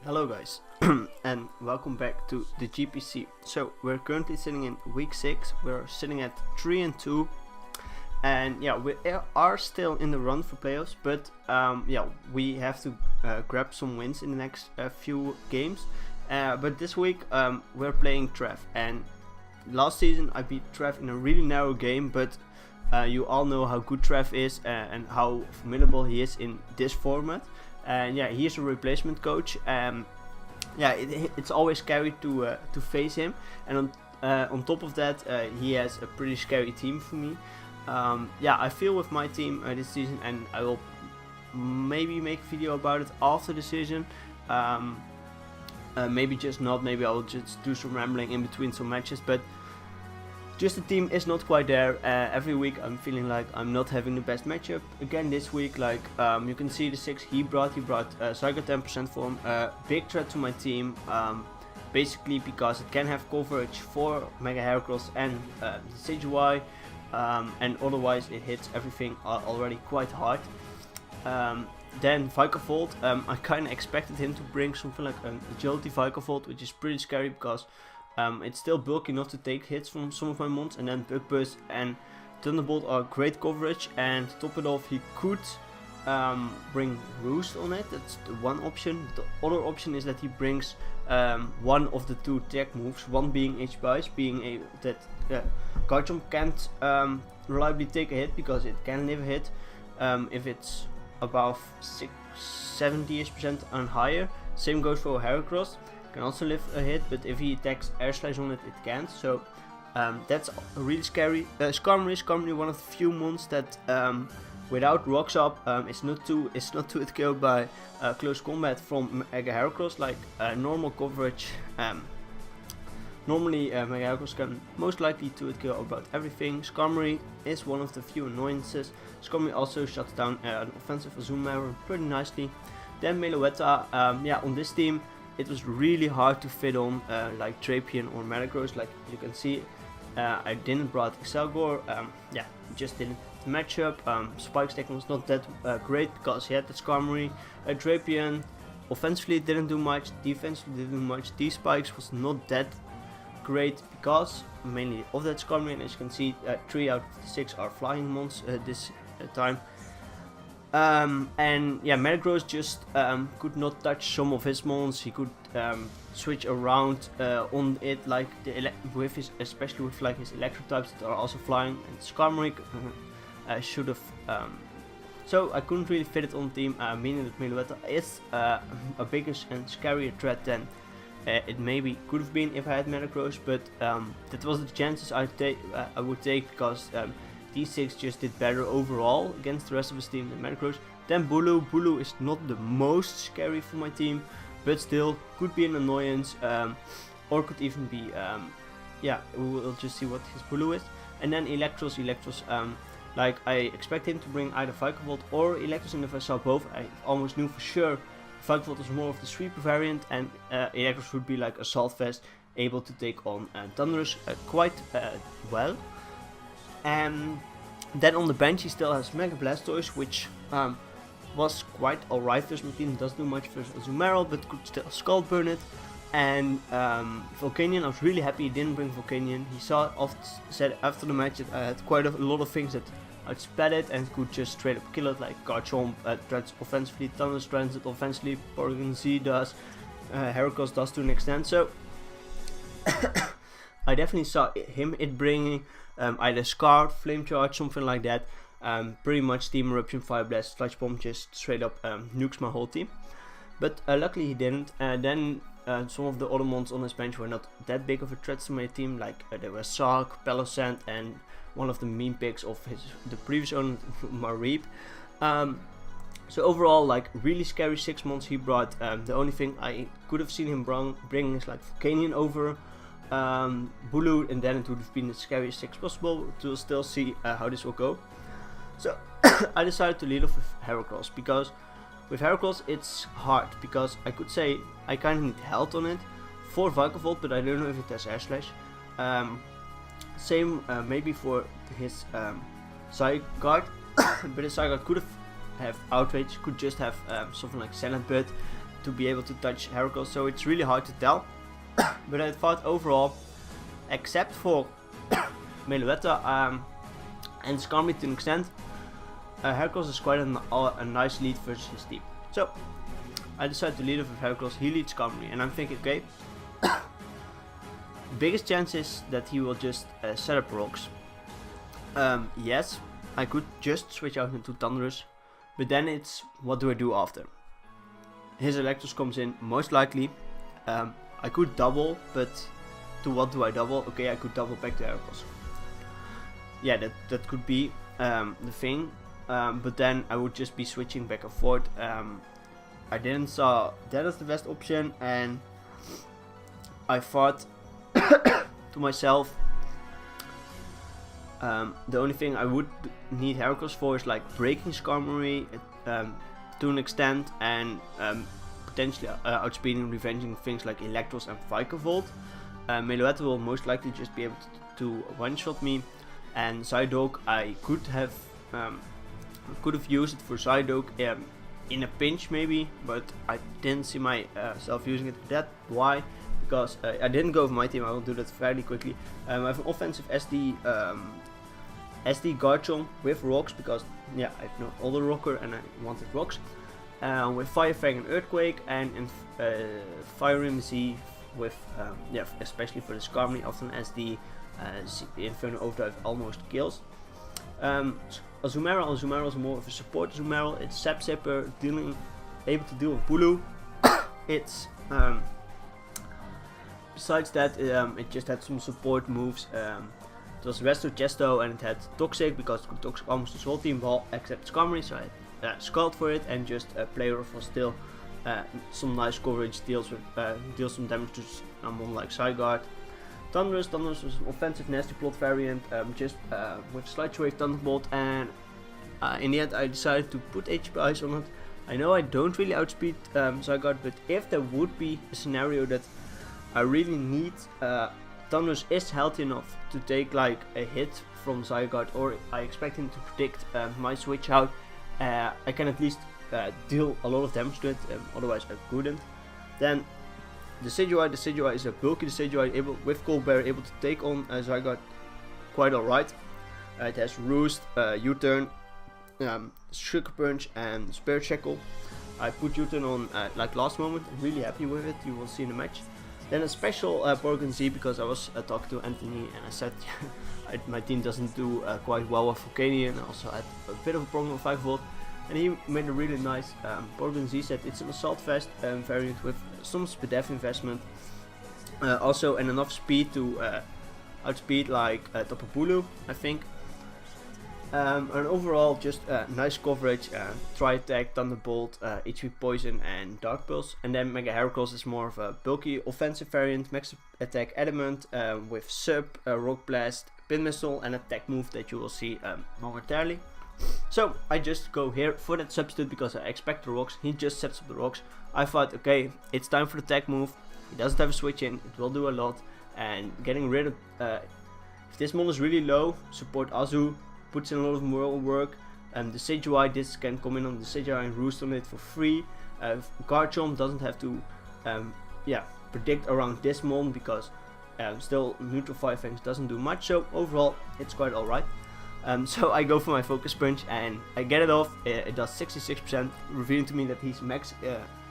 Hello guys and welcome back to the GPC. So we're currently sitting in week 6, we're sitting at 3-2 and yeah, we are still in the run for playoffs, but yeah, we have to grab some wins in the next few games. But this week we're playing Trev, and last season I beat Trev in a really narrow game, but you all know how good Trev is and how formidable he is in this format. And yeah, he is a replacement coach. Yeah, it's always scary to face him, and on top of that, he has a pretty scary team for me. Yeah, I feel with my team this season, and I will maybe make a video about it after the season. Maybe just not. Maybe I will just do some rambling in between some matches, but just the team is not quite there. Every week I'm feeling like I'm not having the best matchup. Again this week, like you can see the 6 he brought so I got 10% for him. Big threat to my team, basically because it can have coverage for Mega Heracross and the CGY, and otherwise it hits everything already quite hard. Then Vikavolt, I kinda expected him to bring something like an agility Vikavolt, which is pretty scary because it's still bulky enough to take hits from some of my mons, and then Bug Buzz and Thunderbolt are great coverage, and to top it off he could bring Roost on it. That's the one option. The other option is that he brings one of the 2 tech moves, one being H-Bice, being that Garchomp can't reliably take a hit because it can live a hit if it's above 70% and higher. Same goes for Heracross. Can also live a hit, but if he attacks Air Slash on it, it can't. So that's really scary. Skarmory, one of the few mons that without Rocks Up, it's not too it killed by close combat from Mega Heracross like normal coverage. Normally Mega Heracross can most likely 2-hit kill about everything. Skarmory is one of the few annoyances. Skarmory also shuts down an offensive Azumarill pretty nicely. Then Meloetta, yeah, on this team it was really hard to fit on like Drapion or Metagross. Like you can see, I didn't brought Excelgor. Yeah, just didn't match up. Spike's tech was not that great because he had the Skarmory. Drapion offensively didn't do much, defensively didn't do much. D-Spikes was not that great because mainly of that Skarmory, and as you can see, 3 out of the 6 are flying mons this time. And yeah, Metagross just could not touch some of his mons. He could switch around on it, like with his, especially with like his electro types that are also flying. And Skarmory should have. So I couldn't really fit it on the team, meaning that Meloetta is a bigger and scarier threat than it maybe could have been if I had Metagross. But that was the chances I would take because. D6 just did better overall against the rest of his team than Metagross. Then Bulu. Bulu is not the most scary for my team, but still could be an annoyance, or could even be, yeah, we'll just see what his Bulu is. And then Electros, like I expect him to bring either Vikavolt or Electros, and if I saw both, I almost knew for sure Vikavolt was more of the sweeper variant, and Electros would be like Assault Vest, able to take on Thunderous quite well. And then on the bench he still has Mega Blastoise, which was quite alright versus my team. Doesn't do much versus Azumarill, but could still Scald Burn it. And Volcanion, I was really happy he didn't bring Volcanion. He said after the match that I had quite a lot of things that I'd spat it and could just straight up kill it, like Garchomp threats offensively, Thunderous threats it offensively, Porygon Z does, Heracross does to an extent. So I definitely saw it bringing either Scar, Flame Charge, something like that. Pretty much Steam Eruption, Fire Blast, Sludge Bomb just straight up nukes my whole team. But luckily he didn't. Then some of the other mons on his bench were not that big of a threat to my team. Like there were Sark, Pelosant, and one of the meme picks of the previous owner, Mareep. So overall, like really scary 6 mons he brought. The only thing I could have seen him bring is like Volcanion over Bulu, and then it would have been the scariest 6 possible. We'll still see how this will go. So I decided to lead off with Heracross, because with Heracross it's hard, because I could say I kind of need health on it for Vikavolt, but I don't know if it has Air Slash. Same maybe for his Zygarde, but his Zygarde could have Outrage, could just have something like Silent Bird to be able to touch Heracross, so it's really hard to tell. But I thought overall, except for Meloetta and Skarmory to an extent, Heracross is quite a nice lead versus his team. So I decided to lead off with Heracross. He leads Skarmory, and I'm thinking, okay, biggest chance is that he will just set up rocks. Yes, I could just switch out into Thundurus, but then it's what do I do after? His Electros comes in, most likely. I could double, but to what do I double? Okay, I could double back to Heracross. Yeah, that could be the thing, but then I would just be switching back and forth. I didn't saw that as the best option, and I thought to myself, the only thing I would need Heracross for is like breaking Skarmory to an extent, and potentially outspeeding, revenging things like Electros and Vikavolt. Meloetta will most likely just be able to one-shot me, and Psyduck I could have used it for Psyduck in a pinch maybe, but I didn't see myself using it for that. Why? Because I didn't go with my team. I will do that fairly quickly. I have an offensive SD Garchomp with rocks, because yeah, I have no older rocker and I wanted rocks. With Fire Fang and Earthquake, and Fire Rim Z with yeah, especially for the Skarmory, often as the Inferno Overdrive almost kills. Azumarill is more of a support Azumarill. It's Sap Zipper, able to deal with Bulu. It's besides that, it just had some support moves. It was Resto Chesto, and it had Toxic, because it could Toxic almost the whole team ball except Skarmory, so I Scald for it, and just Player for still some nice coverage, deals some damage to someone like Zygarde. Thundurus was an offensive nasty plot variant, just with Sludge Wave, Thunderbolt, and in the end I decided to put HP Ice on it. I know I don't really outspeed Zygarde, but if there would be a scenario that I really need, Thundurus is healthy enough to take like a hit from Zygarde, or I expect him to predict my switch out, I can at least deal a lot of damage to it, otherwise I couldn't. Then the Decidueye is a bulky Decidueye, with Cold Berry able to take on Zygarde quite alright. It has Roost, U-Turn, Sugar Punch, and Spirit Shackle. I put U-Turn on like last moment. I'm really happy with it. You will see in the match. Then a special Porygon Z, because I was talking to Anthony and I said my team doesn't do quite well with Volcanion. I also had a bit of a problem with 5V, and he made a really nice Porygon Z set. It's an Assault Vest variant with some Spadef investment, also and enough speed to outspeed like Tapu Bulu, I think. And overall, just nice coverage, Tri-Attack, Thunderbolt, HP Poison, and Dark Pulse. And then Mega Heracross is more of a bulky offensive variant, Max Attack Adamant, with Sub, Rock Blast, Pin Missile, and attack move that you will see momentarily. So I just go here for that substitute, because I expect the rocks. He just sets up the rocks. I thought, okay, it's time for the attack move. He doesn't have a switch in, it will do a lot. And getting rid of, if this mon is really low, support Azu, puts in a lot of more work. The Decidueye, this can come in on the Decidueye and roost on it for free. Garchomp doesn't have to yeah, predict around this mon, because still neutral Fire Fangs doesn't do much, so overall it's quite alright. So I go for my Focus Punch and I get it off. It does 66%, revealing to me that he's max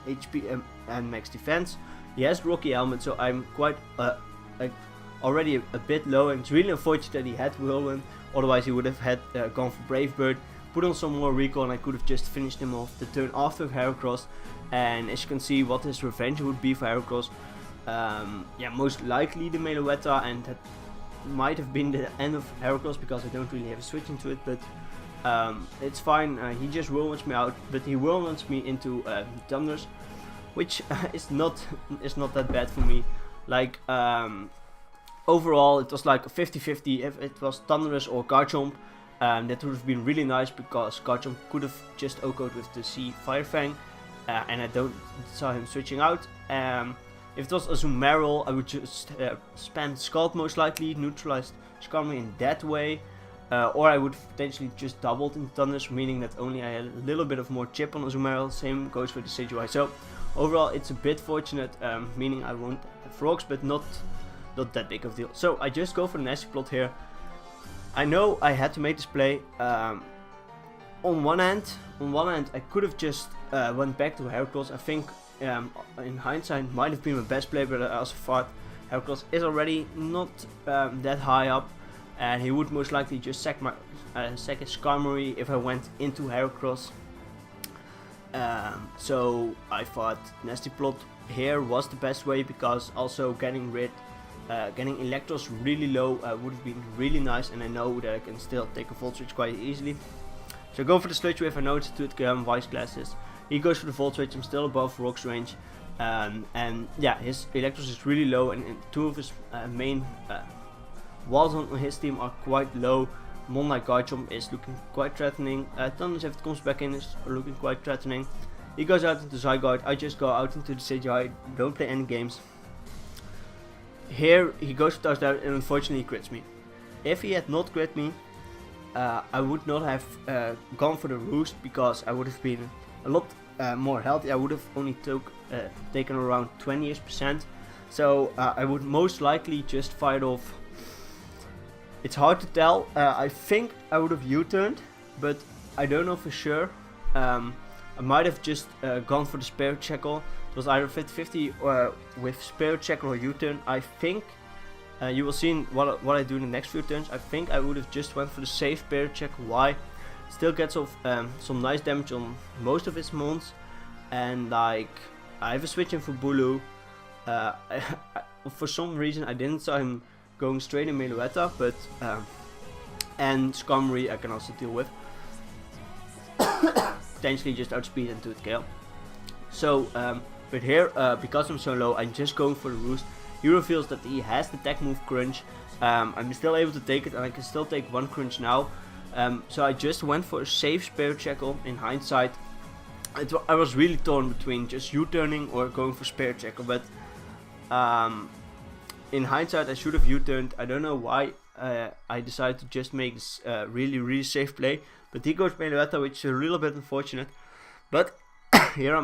HP and max defense. He has Rocky Helmet, so I'm quite already a bit low, and it's really unfortunate that he had Whirlwind. Otherwise he would have had gone for Brave Bird, put on some more recall, and I could have just finished him off the turn after Heracross. And as you can see, what his revenge would be for Heracross, yeah, most likely the Meloetta, and that might have been the end of Heracross, because I don't really have a switch into it, but it's fine. He just whirlwinds me out, but he whirlwinds me into Thundurus, which is not that bad for me. Like overall it was like a 50-50. If it was Thundurus or Garchomp, that would have been really nice, because Garchomp could have just OHKO'd with the C Fire Fang, and I don't saw him switching out. If it was Azumarill, I would just spam Scald most likely, neutralized Skarmory in that way, or I would potentially just doubled in Thundurus, meaning that only I had a little bit of more chip on Azumarill. Same goes for the Decidueye. So overall it's a bit fortunate, meaning I won't have rocks, but not that big of a deal. So I just go for the nasty plot here. I know I had to make this play. On one hand I could have just went back to Heracross. I think in hindsight might have been my best play, but I also thought Heracross is already not that high up, and he would most likely just sack his Skarmory if I went into Heracross. So I thought nasty plot here was the best way, because also getting Electros really low would have been really nice, and I know that I can still take a Volt Switch quite easily. So go for the Sludge Wave. I know it's 2 Wise Glasses. He goes for the Volt Switch. I'm still above Rock's range, and yeah, his Electros is really low, and 2 of his main walls on his team are quite low. Mon like Garchomp is looking quite threatening. Thunders, if it comes back in, is looking quite threatening. He goes out into Zygarde. I just go out into the CGI, don't play any games. Here he goes for touchdown, and unfortunately he crits me. If he had not crit me, I would not have gone for the Roost, because I would have been a lot more healthy. I would have only taken around 20%. So I would most likely just fight off. It's hard to tell. I think I would have U-turned, but I don't know for sure. I might have just gone for the Spirit Shackle. It was either 50-50 with Spirit Shackle or U-turn. I think you will see what I do in the next few turns. I think I would have just went for the safe Spirit Shackle. Why? Still gets off some nice damage on most of his mons, and like I have a switch in for Bulu. For some reason I didn't saw him going straight in Meloetta, but and Skarmory I can also deal with. Potentially just outspeed and do it kill. So but here because I'm so low, I'm just going for the Roost. He reveals that he has the tech move Crunch. I'm still able to take it, and I can still take 1 Crunch now. So I just went for a safe Spirit Shackle. In hindsight, I was really torn between just U-turning or going for Spirit Shackle, but in hindsight I should have U-turned. I don't know why I decided to just make this really safe play, but he goes Meloetta, which is a little bit unfortunate. But here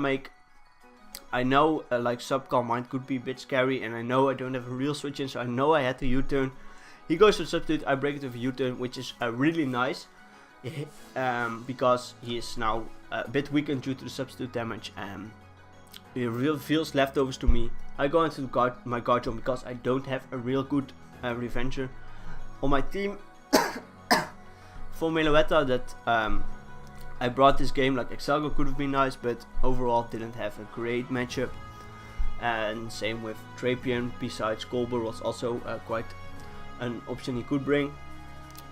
I know like Sub-Calm Mind could be a bit scary, and I know I don't have a real switch in, so I know I had to U-turn. He goes to Substitute, I break it with a U-turn, which is really nice, because he is now a bit weakened due to the Substitute damage. He reveals leftovers to me. I go into my Garchomp because I don't have a real good Revenger on my team. For Meloetta, that I brought this game, like Excelgo could have been nice, but overall didn't have a great matchup. And same with Drapion, besides Golbur was also quite an option he could bring.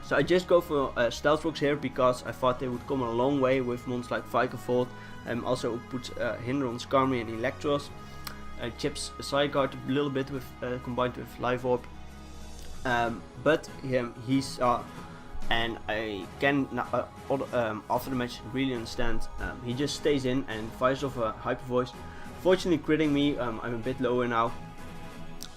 So I just go for Stealth Rocks here, because I thought they would come a long way with mons like Vikavolt, and also puts hinder on Skarmory and Electros. Chips Zygarde a little bit with combined with Live Orb. But he saw, and I can after the match really understand. He just stays in and fires off a Hyper Voice, fortunately critting me. I'm a bit lower now,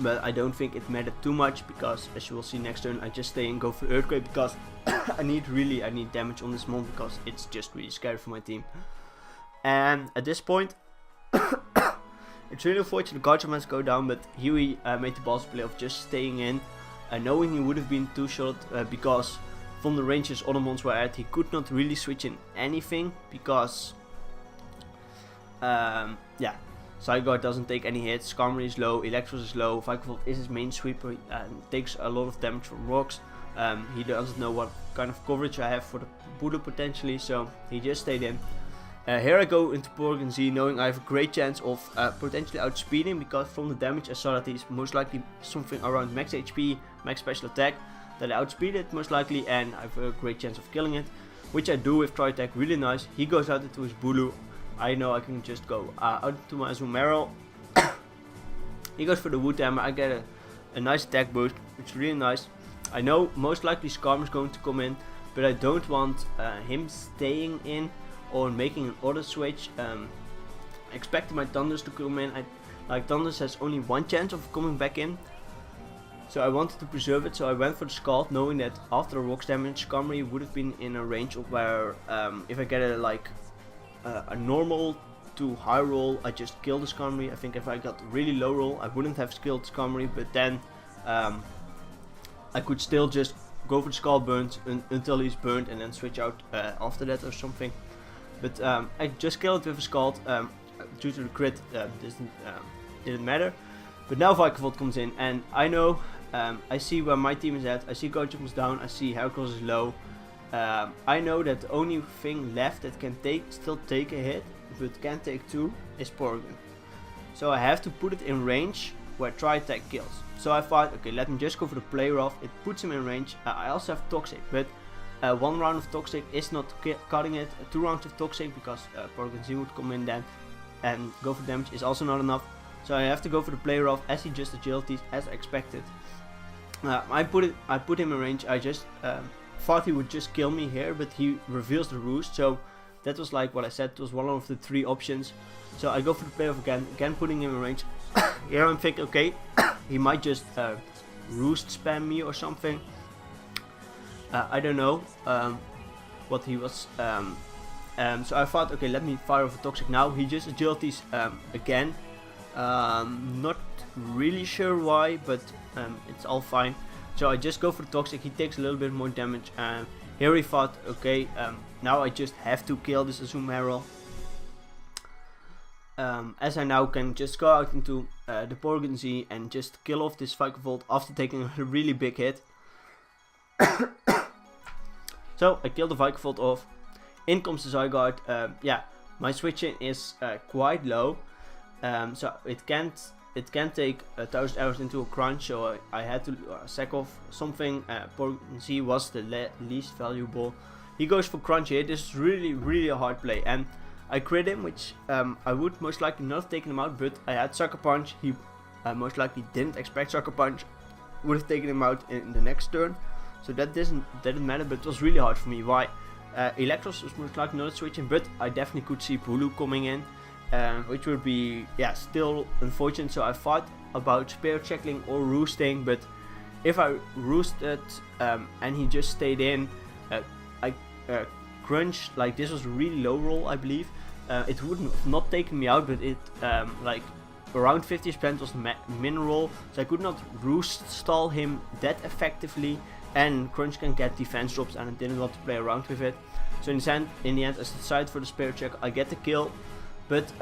but I don't think it mattered too much, because as you will see next turn I just stay and go for Earthquake, because I need damage on this mon, because it's just really scary for my team. And at this point it's really unfortunate Garchomp has to go down, but Huey made the boss play of just staying in, knowing he would have been too short, because from the ranges other mons were at, he could not really switch in anything, because yeah, Zygarde doesn't take any hits, Skarmory is low, Electros is low, Vikavolt is his main sweeper and takes a lot of damage from rocks. He doesn't know what kind of coverage I have for the Bulu potentially, so he just stayed in. Here I go into Porygon Z, knowing I have a great chance of potentially outspeeding, because from the damage I saw that he's most likely something around max HP, max special attack, that I outspeed it most likely, and I have a great chance of killing it, which I do with Tri-Attack, really nice. He goes out into his Bulu. I know I can just go out into my Azumarill. He goes for the Wood Hammer. I get a nice attack boost, which is really nice. I know most likely Skarm is going to come in, but I don't want him staying in or making an auto switch. Expecting my Thunders to come in. Like Thunders has only 1 chance of coming back in, so I wanted to preserve it. So I went for the Scald, knowing that after the rocks damage, Skarmory would have been in a range of where if I get a normal too high roll, I just kill the Skarmory. I think if I got really low roll, I wouldn't have killed Skarmory, but then I could still just go for the Scald Burns until he's burned and then switch out after that or something. But I just killed it with a Scald. Due to the crit, didn't matter. But now Vikavolt comes in, and I know, I see where my team is at. I see Gojo is down, I see Heracross is low. I know that the only thing left that can still take a hit, but can take 2, is Porygon. So I have to put it in range where Tri-Attack kills. So I thought, okay, let me just go for the Play Rough. It puts him in range. I also have Toxic, but 1 round of Toxic is not cutting it. 2 rounds of Toxic, because Porygon Z would come in then and go for damage, is also not enough. So I have to go for the Play Rough, as he just agilities as expected. I put him in range. I just thought he would just kill me here, but he reveals the roost. So that was like what I said, it was one of the 3 options. So I go for the Play Rough again putting him in range. Here I'm thinking, okay, he might just roost spam me or something. I don't know what he was. So I thought, okay, let me fire off a Toxic now. He just agilities again. Not really sure why, but it's all fine. So I just go for the Toxic. He takes a little bit more damage. Here he thought, okay, now I just have to kill this Azumarill. As I now can just go out into the Porygon Z and just kill off this Vikavolt after taking a really big hit. So I kill the Vikavolt off. In comes the Zygarde. Yeah, my switching is quite low, so it can't take 1000 arrows into a crunch. So I had to sack off something. Porygon Z was the least valuable. He goes for crunch here. This is really a hard play, and I crit him, which I would most likely not have taken him out, but I had Sucker Punch. He most likely didn't expect Sucker Punch. Would have taken him out in the next turn. So that didn't matter, but it was really hard for me. Why? Electros was most likely not switching, but I definitely could see Bulu coming in, which would be, yeah, still unfortunate. So I thought about Spirit Checkling or roosting, but if I roosted and he just stayed in, I crunch, like this was really low roll, I believe. It would not taken me out, but it like around 50% was min roll, so I could not roost stall him that effectively. And Crunch can get defense drops, and I didn't want to play around with it. So in the end, I decided for the Spirit Check. I get the kill, but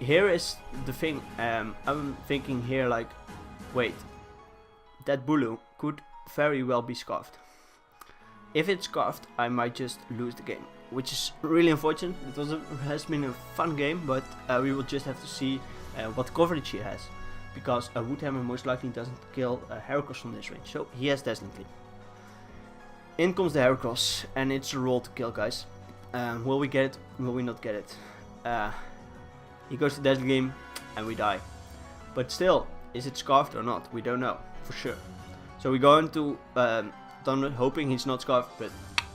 here is the thing. I'm thinking here, like, wait, that Bulu could very well be scarfed. If it's scarfed, I might just lose the game, which is really unfortunate. Has been a fun game, but we will just have to see what coverage he has, because a Woodhammer most likely doesn't kill Heracross from this range. So he has definitely. In comes the Heracross, and it's a roll to kill, guys. Will we get it? Will we not get it? He goes to Dazzle Game, and we die. But still, is it scarfed or not? We don't know for sure. So we go into Thunder, hoping he's not scarfed, but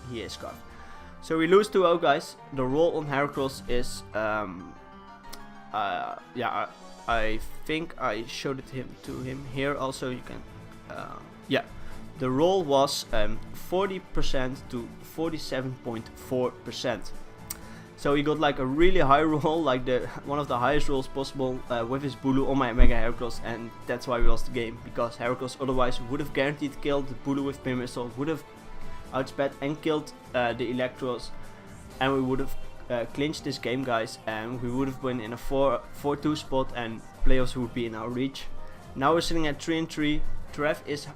he is scarfed. So we lose 2-0, guys. The roll on Heracross is, yeah, I think I showed it to him here. Also, you can, yeah. The roll was 40% to 47.4%. So he got like a really high roll, like one of the highest rolls possible with his Bulu on my Mega Heracross, and that's why we lost the game, because Heracross otherwise would have guaranteed killed the Bulu with Pin Missile, would have outsped and killed the Electros, and we would have clinched this game, guys, and we would have been in a 4-2 spot, and playoffs would be in our reach. Now we're sitting at 3-3. Trev is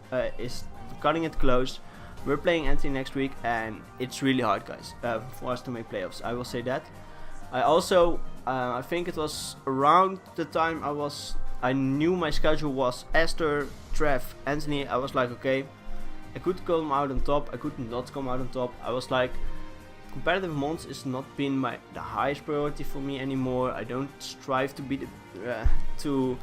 cutting it close. We're playing Anthony next week, and it's really hard, guys, for us to make playoffs. I will say that. I also, I think it was around the time I knew my schedule was Esther, Trev, Anthony. I was like, okay, I could come out on top, I could not come out on top. I was like, competitive months is not been the highest priority for me anymore. I don't strive to be to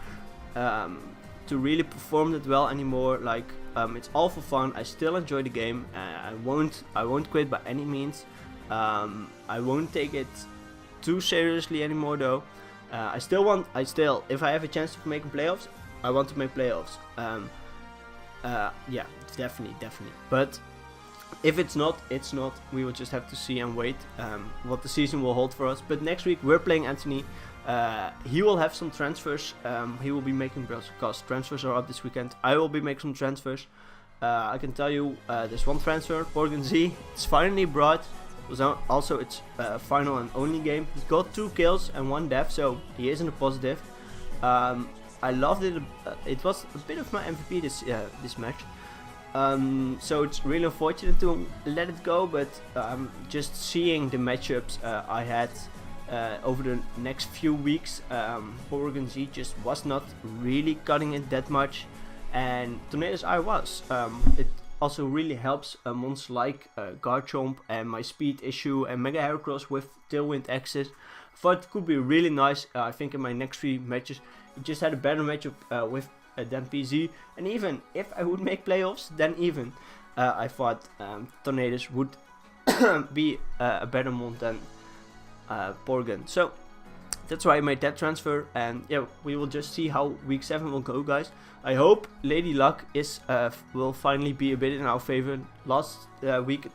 really perform that well anymore. Like, it's all for fun. I still enjoy the game. I won't quit by any means. I won't take it too seriously anymore, though. If I have a chance of making playoffs, I want to make playoffs. Yeah, definitely. But if it's not, it's not. We will just have to see and wait what the season will hold for us. But next week we're playing Anthony. He will have some transfers. He will be making, because transfers are up this weekend. I will be making some transfers. I can tell you, there's one transfer, Porgan Z. It's finally brought. Also, it's final and only game. He got 2 kills and 1 death, so he is in the positive. I loved it. It was a bit of my MVP this match. So it's really unfortunate to let it go, but just seeing the matchups I had over the next few weeks, Porgan Z just was not really cutting it that much, and Tornadoes I was. It also really helps monsters like Garchomp and my speed issue and Mega Heracross with Tailwind access. I thought it could be really nice. I think in my next 3 matches, it just had a better matchup with than PZ, and even if I would make playoffs, then even I thought Tornadoes would be a better mon than Porgan. So that's why I made that transfer, and yeah, we will just see how week 7 will go, guys. I hope Lady Luck is will finally be a bit in our favor. Last week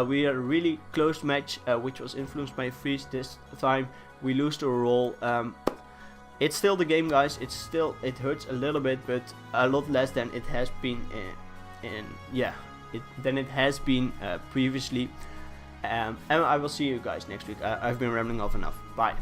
we had a really close match, which was influenced by freeze. This time we lose to a roll. It's still the game, guys. It hurts a little bit, but a lot less than it has been previously. And I will see you guys next week. I've been rambling off enough. Bye.